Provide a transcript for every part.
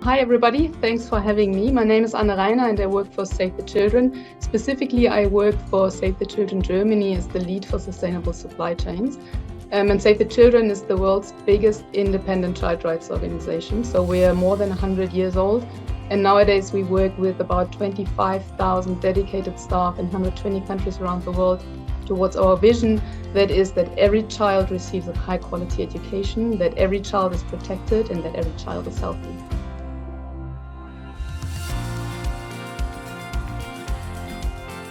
Hi everybody, thanks for having me. My name is Anne Reiner and I work for Save the Children. Specifically, I work for Save the Children Germany as the lead for sustainable supply chains. And Save the Children is the world's biggest independent child rights organization. So we are more than 100 years old. And nowadays we work with about 25,000 dedicated staff in 120 countries around the world towards our vision, that is that every child receives a high quality education, that every child is protected and that every child is healthy.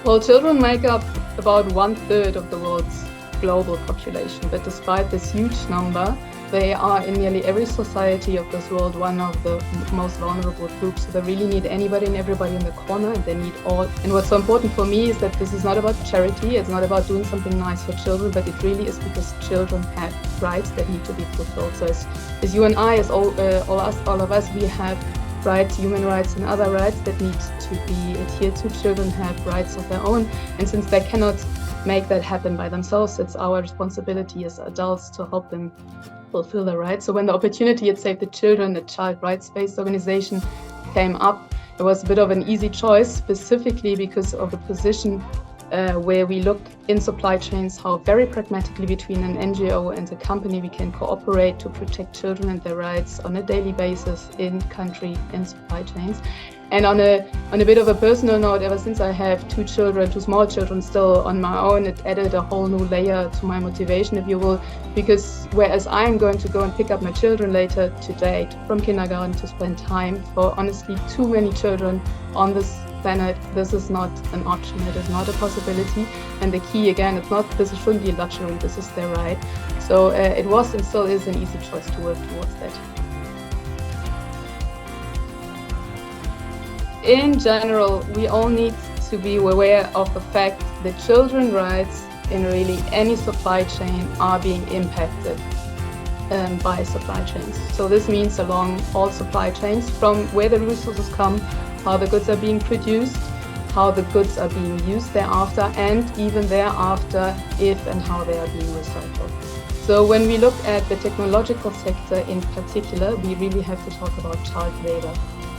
Well, children make up about 1/3 of the world's global population, but despite this huge number, they are in nearly every society of this world one of the most vulnerable groups. So they really need anybody and everybody in the corner, and they need all. And what's so important for me is that this is not about charity, it's not about doing something nice for children, but it really is because children have rights that need to be fulfilled. So as you and I, as all of us, we have rights, human rights and other rights that need to be adhered to. Children have rights of their own, and since they cannot make that happen by themselves, it's our responsibility as adults to help them fulfill their rights. So when the opportunity at Save the Children, a child rights-based organization, came up, it was a bit of an easy choice, specifically because of the position where we look in supply chains how very pragmatically between an NGO and a company we can cooperate to protect children and their rights on a daily basis in country and supply chains. And on a bit of a personal note, ever since I have two small children still on my own, it added a whole new layer to my motivation, if you will, because whereas I'm going to go and pick up my children later today from kindergarten to spend time for honestly too many children on this planet, this is not an option, it is not a possibility. And the key again, this shouldn't be a luxury, this is their right. So it was and still is an easy choice to work towards that. In general, we all need to be aware of the fact that children's rights in really any supply chain are being impacted by supply chains. So this means along all supply chains, from where the resources come, how the goods are being produced, how the goods are being used thereafter, and even thereafter, if and how they are being recycled. So when we look at the technological sector in particular, we really have to talk about child labor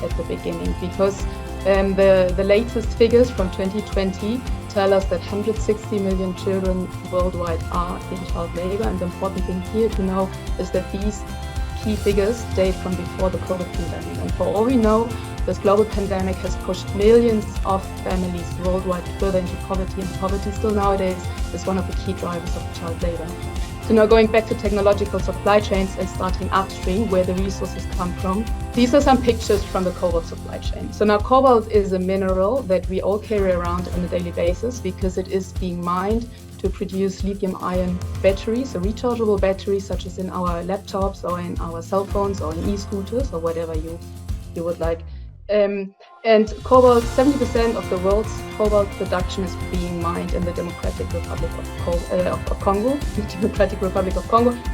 at the beginning, because the latest figures from 2020 tell us that 160 million children worldwide are in child labor. And the important thing here to know is that these key figures date from before the COVID pandemic. And for all we know, this global pandemic has pushed millions of families worldwide further into poverty, and poverty still nowadays is one of the key drivers of child labor. So now going back to technological supply chains and starting upstream where the resources come from, these are some pictures from the cobalt supply chain. So now cobalt is a mineral that we all carry around on a daily basis because it is being mined to produce lithium-ion batteries, so rechargeable batteries such as in our laptops or in our cell phones or in e-scooters or whatever you would like. And cobalt, 70% of the world's cobalt production is being mined in the Democratic Republic of Congo,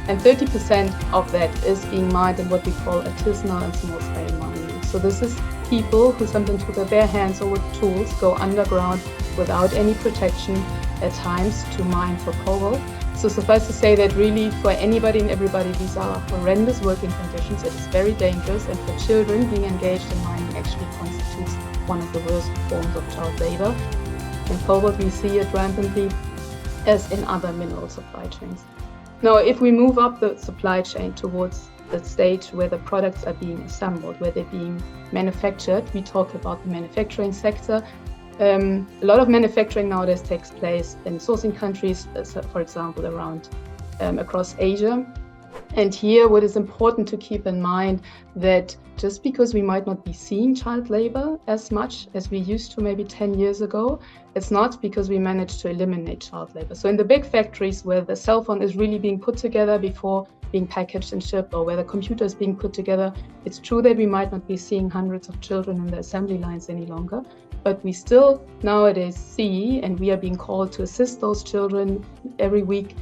and 30% of that is being mined in what we call artisanal and small-scale mining. So this is people who sometimes with their bare hands or with tools go underground without any protection at times to mine for cobalt. So suffice to say that really for anybody and everybody, these are horrendous working conditions. It is very dangerous, and for children, being engaged in mining actually constitutes one of the worst forms of child labor. In cobalt, we see it rampantly, as in other mineral supply chains. Now, if we move up the supply chain towards the stage where the products are being assembled, where they're being manufactured, we talk about the manufacturing sector. A lot of manufacturing nowadays takes place in sourcing countries, for example, across Asia. And here, what is important to keep in mind that just because we might not be seeing child labor as much as we used to maybe 10 years ago, it's not because we managed to eliminate child labor. So in the big factories where the cell phone is really being put together before being packaged and shipped, or where the computer is being put together, it's true that we might not be seeing hundreds of children in the assembly lines any longer. But we still nowadays see, and we are being called to assist those children every week,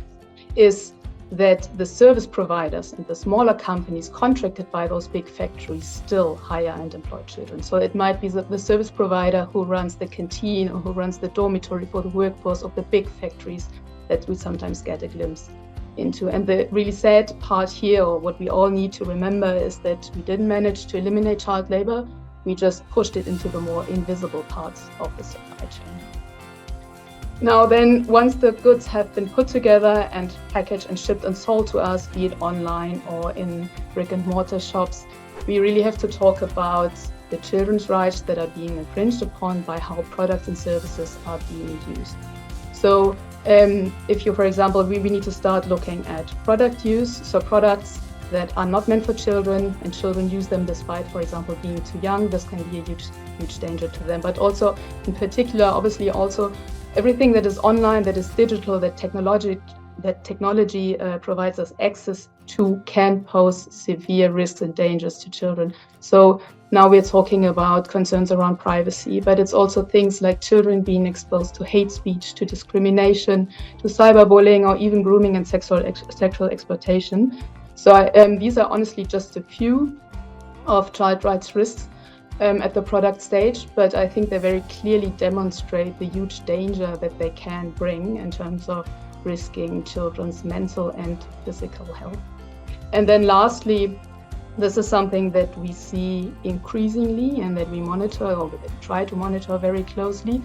is that the service providers and the smaller companies contracted by those big factories still hire and employ children. So it might be the service provider who runs the canteen or who runs the dormitory for the workforce of the big factories that we sometimes get a glimpse into. And the really sad part here, or what we all need to remember, is that we didn't manage to eliminate child labor. We just pushed it into the more invisible parts of the supply chain. Now then, once the goods have been put together and packaged and shipped and sold to us, be it online or in brick and mortar shops, we really have to talk about the children's rights that are being infringed upon by how products and services are being used. So if you, for example, we need to start looking at product use, so products that are not meant for children and children use them despite, for example, being too young. This can be a huge danger to them. But also, in particular, obviously also everything that is online, that is digital, that technology provides us access to can pose severe risks and dangers to children. So now we're talking about concerns around privacy, but it's also things like children being exposed to hate speech, to discrimination, to cyberbullying, or even grooming and sexual exploitation. So these are honestly just a few of child rights risks at the product stage, but I think they very clearly demonstrate the huge danger that they can bring in terms of risking children's mental and physical health. And then lastly, this is something that we see increasingly and that we monitor or try to monitor very closely,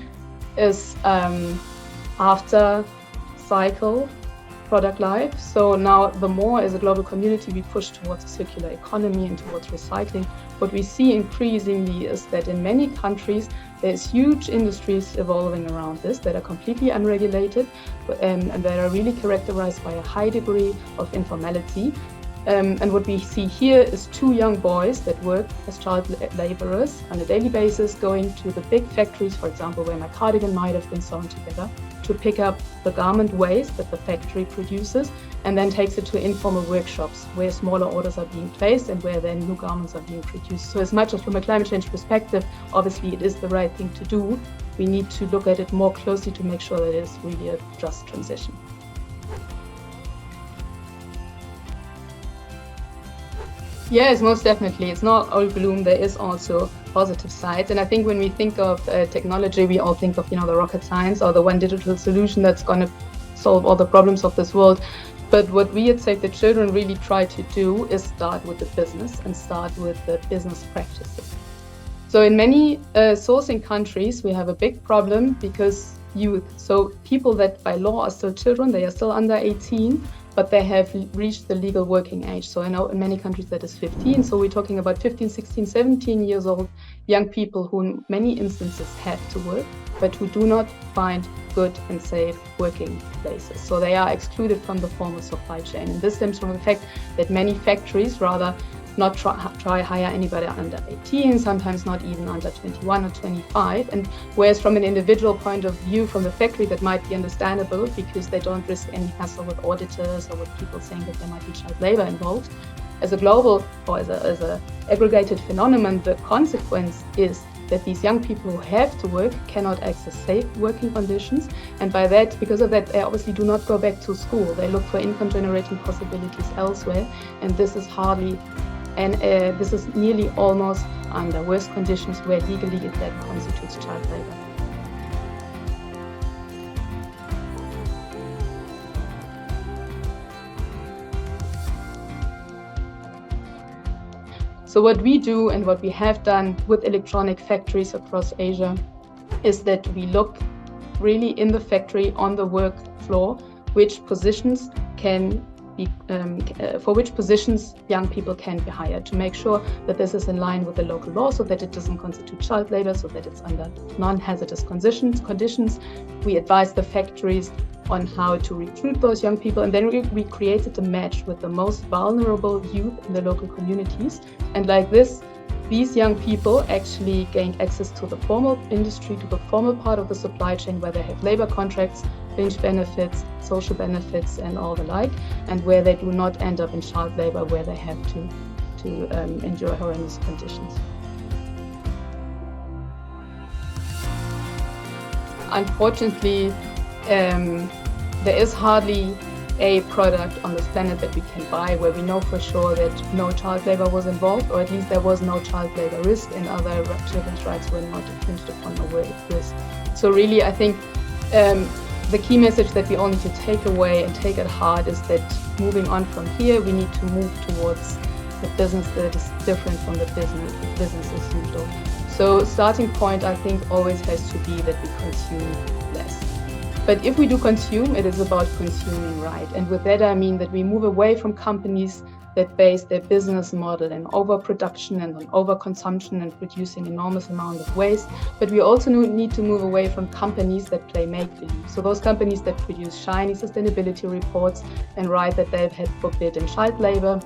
is after cycle product life. So now the more as a global community we push towards a circular economy and towards recycling, what we see increasingly is that in many countries there's huge industries evolving around this that are completely unregulated and that are really characterized by a high degree of informality. And what we see here is two young boys that work as child laborers on a daily basis, going to the big factories, for example, where my cardigan might have been sewn together, to pick up the garment waste that the factory produces and then takes it to informal workshops where smaller orders are being placed and where then new garments are being produced. So as much as from a climate change perspective, obviously it is the right thing to do, we need to look at it more closely to make sure that it is really a just transition. Yes, most definitely. It's not all gloom. There is also positive sides. And I think when we think of technology, we all think of, the rocket science or the one digital solution that's going to solve all the problems of this world. But what we at Save the Children really try to do is start with the business and start with the business practices. So in many sourcing countries, we have a big problem because youth, so people that by law are still children, they are still under 18, but they have reached the legal working age. So I know in many countries that is 15. So we're talking about 15, 16, 17 years old young people who in many instances have to work, but who do not find good and safe working places. So they are excluded from the formal supply chain. And this stems from the fact that many factories rather not try hire anybody under 18, sometimes not even under 21 or 25. And whereas from an individual point of view from the factory, that might be understandable because they don't risk any hassle with auditors or with people saying that there might be child labor involved. As a global or as a aggregated phenomenon, the consequence is that these young people who have to work cannot access safe working conditions. And by that, because of that, they obviously do not go back to school. They look for income generating possibilities elsewhere. And this is this is nearly almost under worse conditions where legally that constitutes child labor. So what we do and what we have done with electronic factories across Asia is that we look really in the factory on the work floor, which positions can be, for which positions young people can be hired, to make sure that this is in line with the local law, so that it doesn't constitute child labor, so that it's under non-hazardous conditions. We advise the factories on how to recruit those young people, and then we created a match with the most vulnerable youth in the local communities. And like this, these young people actually gained access to the formal industry, to the formal part of the supply chain where they have labor contracts, fringe benefits, social benefits, and all the like, and where they do not end up in child labor, where they have to endure horrendous conditions. Unfortunately, there is hardly a product on this planet that we can buy where we know for sure that no child labor was involved, or at least there was no child labor risk and other children's rights were not infringed upon or were at risk. So really, I think the key message that we all need to take away and take at heart is that moving on from here, we need to move towards a business that is different from the business as usual. So starting point, I think, always has to be that we consume less. But if we do consume, it is about consuming right. And with that, I mean that we move away from companies that base their business model on overproduction and on overconsumption and producing enormous amount of waste. But we also need to move away from companies that play make-believe. So those companies that produce shiny sustainability reports and write that they've had forbidden child labor,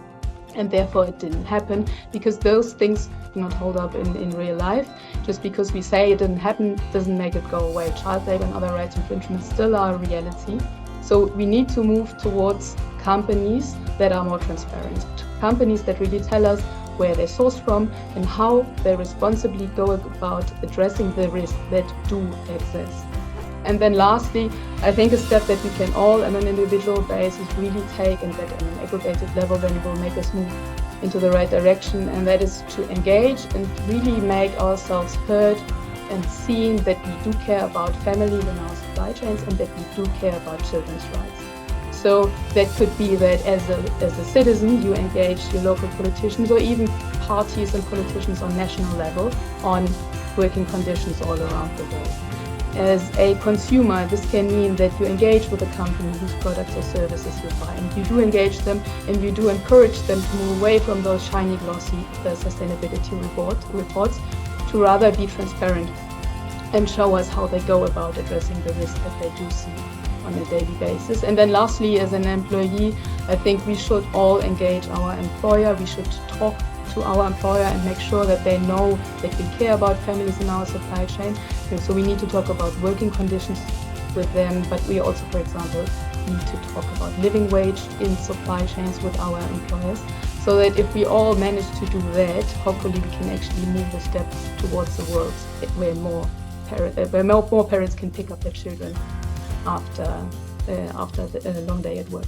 and therefore it didn't happen, because those things do not hold up in real life. Just because we say it didn't happen doesn't make it go away. Child labor and other rights infringements still are a reality. So we need to move towards companies that are more transparent, companies that really tell us where they're sourced from and how they responsibly go about addressing the risks that do exist. And then lastly, I think a step that we can all on an individual basis really take, and that on an aggregated level then will make us move into the right direction, and that is to engage and really make ourselves heard and seen that we do care about families in our supply chains and that we do care about children's rights. So that could be that as a citizen, you engage your local politicians or even parties and politicians on national level on working conditions all around the world. As a consumer, this can mean that you engage with a company whose products or services you buy, and you do engage them and you do encourage them to move away from those shiny, glossy sustainability reports to rather be transparent and show us how they go about addressing the risks that they do see on a daily basis. And then lastly, as an employee, I think we should all engage our employer. We should talk to our employer and make sure that they know that we care about families in our supply chain. And so we need to talk about working conditions with them, but we also, for example, need to talk about living wage in supply chains with our employers, so that if we all manage to do that, hopefully we can actually move a step towards the world where more parents can pick up their children after a long day at work.